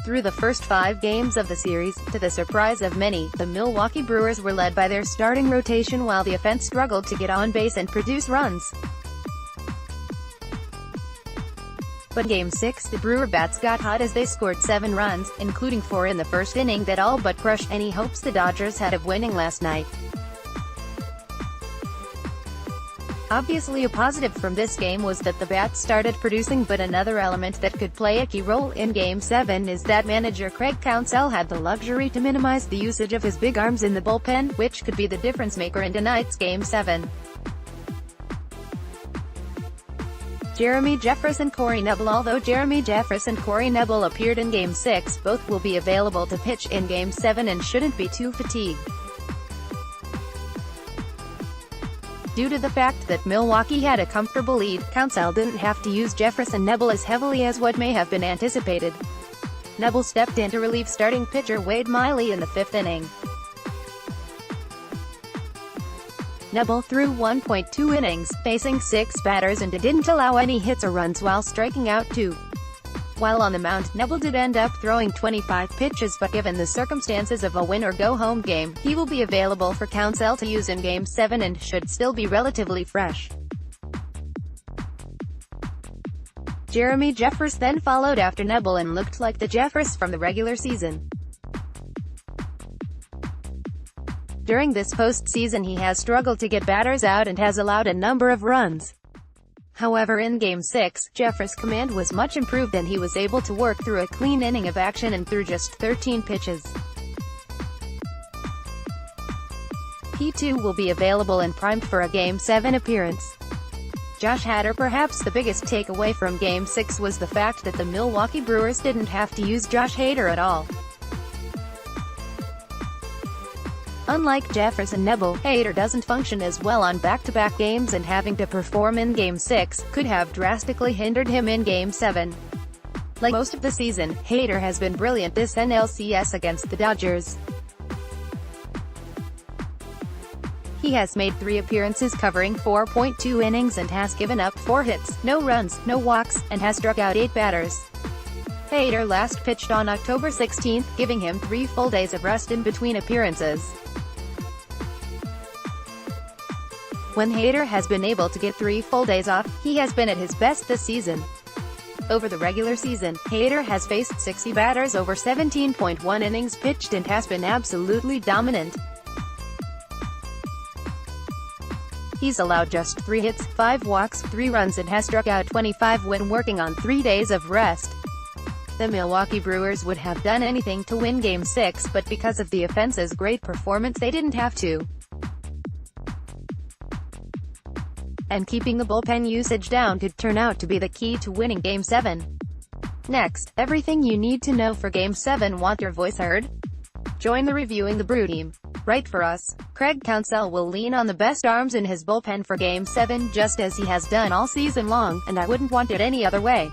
Through the first 5 games of the series, to the surprise of many, the Milwaukee Brewers were led by their starting rotation while the offense struggled to get on base and produce runs. But in Game 6, the Brewer bats got hot as they scored 7 runs, including 4 in the first inning that all but crushed any hopes the Dodgers had of winning last night. Obviously a positive from this game was that the bats started producing, but another element that could play a key role in Game 7 is that manager Craig Counsell had the luxury to minimize the usage of his big arms in the bullpen, which could be the difference maker in tonight's Game 7. Jeremy Jeffress and Corey Knebel. Although Jeremy Jeffress and Corey Knebel appeared in Game 6, both will be available to pitch in Game 7 and shouldn't be too fatigued. Due to the fact that Milwaukee had a comfortable lead, Counsell didn't have to use Jeffress and Knebel as heavily as what may have been anticipated. Knebel stepped in to relieve starting pitcher Wade Miley in the 5th inning. Knebel threw 1.2 innings, facing 6 batters, and didn't allow any hits or runs while striking out 2. While on the mound, Knebel did end up throwing 25 pitches, but given the circumstances of a win-or-go-home game, he will be available for Counsell to use in Game 7 and should still be relatively fresh. Jeremy Jeffress then followed after Knebel and looked like the Jeffress from the regular season. During this postseason he has struggled to get batters out and has allowed a number of runs. However, in Game 6, Jeffress' command was much improved and he was able to work through a clean inning of action and threw just 13 pitches. He too will be available and primed for a Game 7 appearance. Josh Hader. Perhaps the biggest takeaway from Game 6 was the fact that the Milwaukee Brewers didn't have to use Josh Hader at all. Unlike Jeffress and Knebel, Hader doesn't function as well on back-to-back games, and having to perform in Game 6 could have drastically hindered him in Game 7. Like most of the season, Hader has been brilliant this NLCS against the Dodgers. He has made 3 appearances covering 4.2 innings and has given up 4 hits, no runs, no walks, and has struck out 8 batters. Hader last pitched on October 16, giving him 3 full days of rest in between appearances. When Hader has been able to get 3 full days off, he has been at his best this season. Over the regular season, Hader has faced 60 batters over 17.1 innings pitched and has been absolutely dominant. He's allowed just 3 hits, 5 walks, 3 runs and has struck out 25 when working on 3 days of rest. The Milwaukee Brewers would have done anything to win Game 6, but because of the offense's great performance they didn't have to. And keeping the bullpen usage down could turn out to be the key to winning Game 7. Next, everything you need to know for Game 7. Want your voice heard? Join the Reviewing the Brew team. Write for us. Craig Counsell will lean on the best arms in his bullpen for Game 7, just as he has done all season long, and I wouldn't want it any other way.